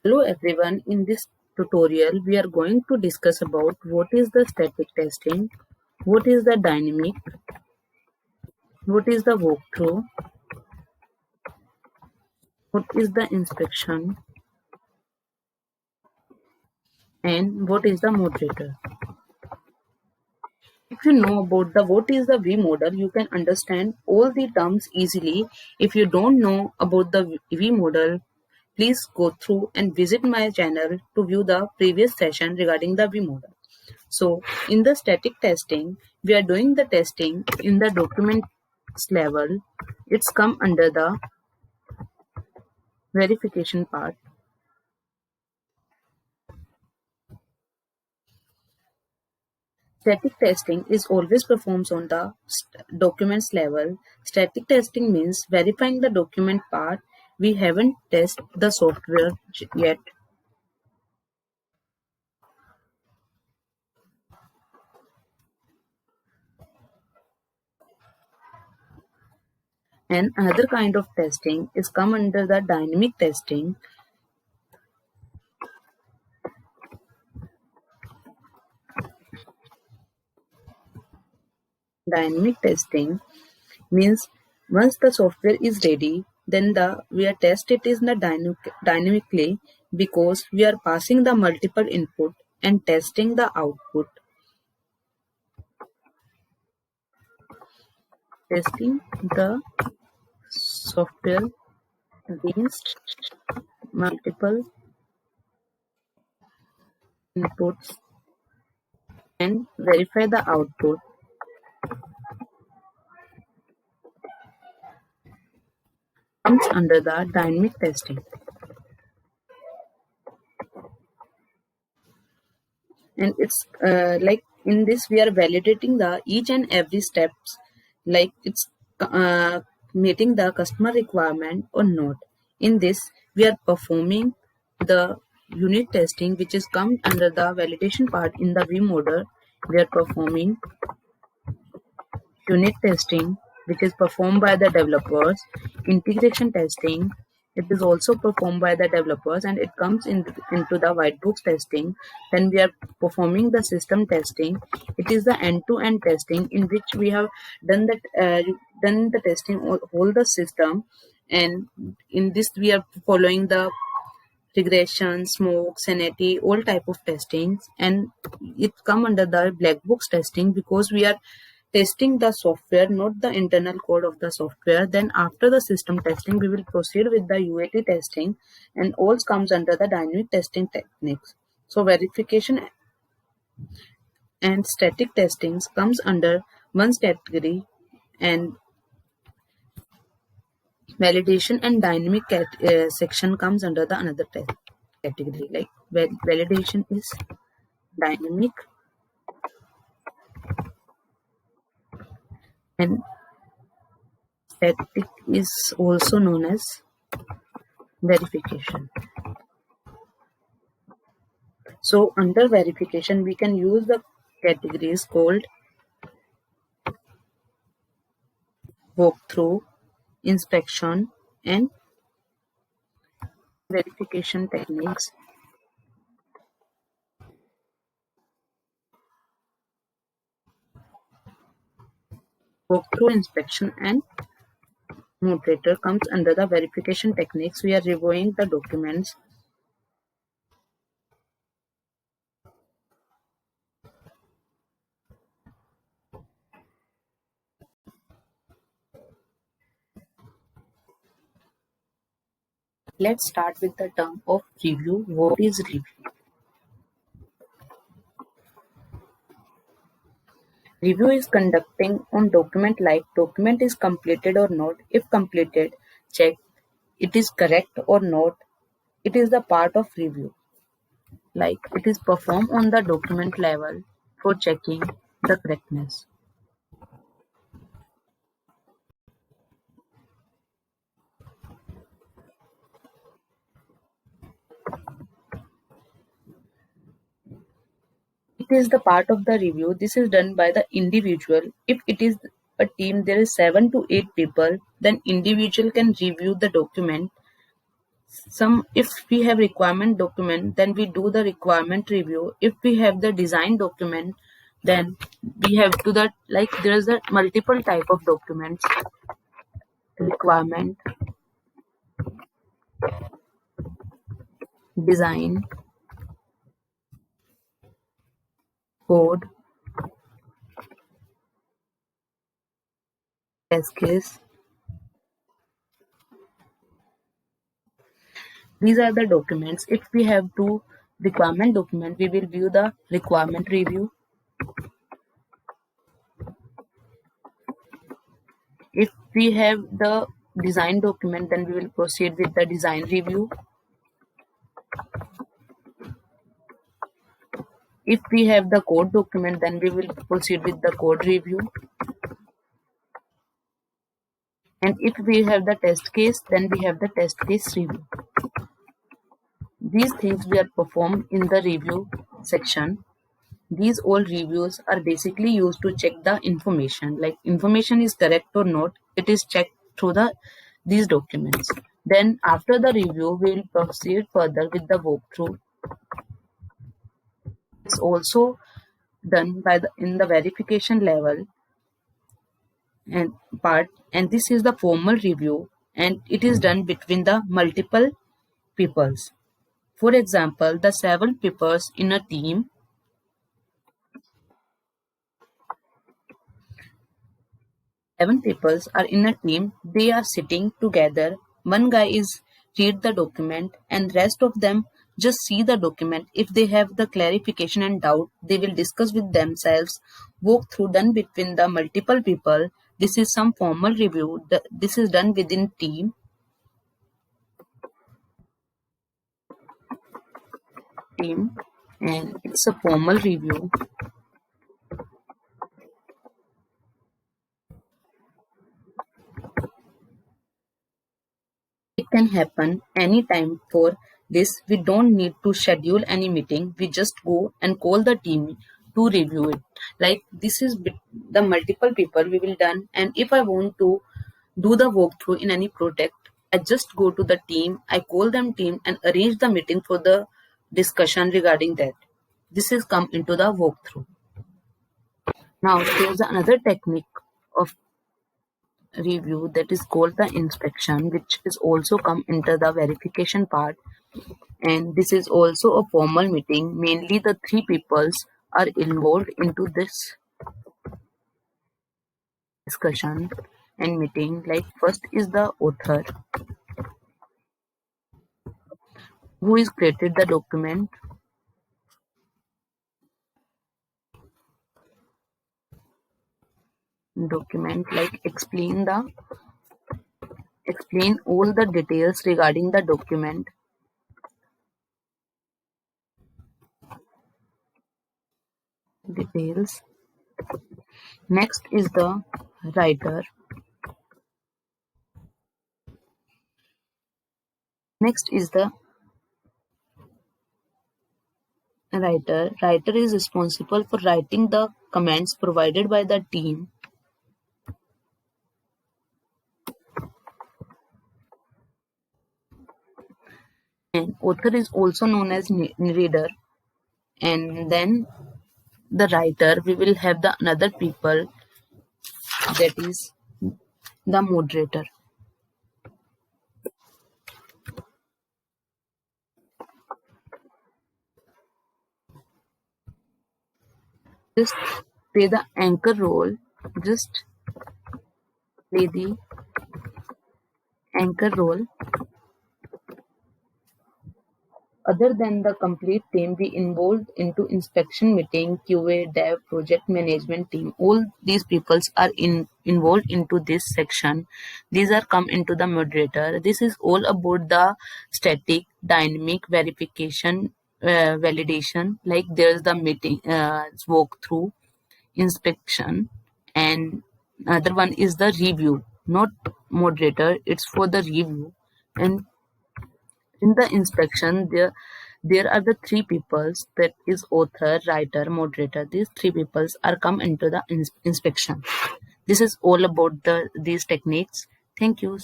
Hello everyone, in this tutorial we are going to discuss about what is the static testing, what is the dynamic, what is the walkthrough, what is the inspection, and what is the moderator. If you know about the what is the V model, you can understand all the terms easily. If you don't know about the V model, please go through and visit my channel to view the previous session regarding the V model. So in the static testing, we are doing the testing in the documents level. It's come under the verification part. Static testing is always performed on the documents level. Static testing means verifying the document part. We haven't tested the software yet. And another kind of testing is come under the dynamic testing. Dynamic testing means once the software is ready, then we are test it is not dynamically because we are passing the multiple input and testing the output. Testing the software against multiple inputs and verify the output comes under the dynamic testing. And it's like in this we are validating the each and every steps, like it's meeting the customer requirement or not. In this we are performing the unit testing, which is come under the validation part. In the V model we are performing unit testing, which is performed by the developers. Integration testing, it is also performed by the developers and it comes into the white books testing. Then we are performing the system testing. It is the end-to-end testing in which we have done the testing of all the system, and in this we are following the regression, smoke, sanity, all type of testings, and it come under the black box testing because we are testing the software, not the internal code of the software. Then after the system testing, we will proceed with the UAT testing, and all comes under the dynamic testing techniques. So verification and static testings comes under one category, and validation and dynamic section comes under the another category. Like validation is dynamic and static is also known as verification. So under verification we can use the categories called walkthrough, inspection, and verification techniques. Walkthrough, inspection, and moderator comes under the verification techniques. We are reviewing the documents. Let's start with the term of review. What is review? Review is conducting on document like document is completed or not. If completed, check it is correct or not. It is the part of review. Like it is performed on the document level for checking the correctness. It is the part of the review. This is done by the individual. If it is a team, there is 7 to 8 people, then individual can review the document. If we have requirement document, then we do the requirement review. If we have the design document, then we have to that, like there is a multiple type of documents: requirement, design, code, test case. These are the documents. If we have two requirement document, we will view the requirement review. If we have the design document, then we will proceed with the design review. If we have the code document, then we will proceed with the code review. And if we have the test case, then we have the test case review. These things we are performed in the review section. These all reviews are basically used to check the information, like information is correct or not. It is checked through these documents. Then after the review, we will proceed further with the walkthrough. It's also done in the verification level and part, and this is the formal review, and it is done between the multiple peoples. For example, the 7 peoples in a team. 7 peoples are in a team. They are sitting together. One guy is read the document, and rest of them just see the document. If they have the clarification and doubt, they will discuss with themselves. Walk through done between the multiple people. This is some formal review. This is done within team, and it's a formal review. It can happen anytime. For this, we don't need to schedule any meeting. We just go and call the team to review it. Like this is the multiple people we will done. And if I want to do the walkthrough in any project, I just go to the team, I call them team and arrange the meeting for the discussion regarding that. This is come into the walkthrough. Now there's another technique of review that is called the inspection, which is also come into the verification part, and this is also a formal meeting. Mainly the 3 peoples are involved into this discussion and meeting. Like first is the author, who is created the document. Like explain all the details regarding the document. Next is the writer. Writer is responsible for writing the comments provided by the team. And author is also known as reader. And then the writer, we will have the another people, that is the moderator. Just play the anchor role. Other than the complete team, we involved into inspection meeting, QA, dev, project management team. All these peoples are involved into this section. These are come into the moderator. This is all about the static, dynamic verification, validation. Like there's the meeting, walkthrough, inspection, and other one is the review. Not moderator, it's for the review. And in the inspection, there are the 3 peoples, that is author, writer, moderator. These 3 peoples are come into the inspection. This is all about these techniques. Thank you.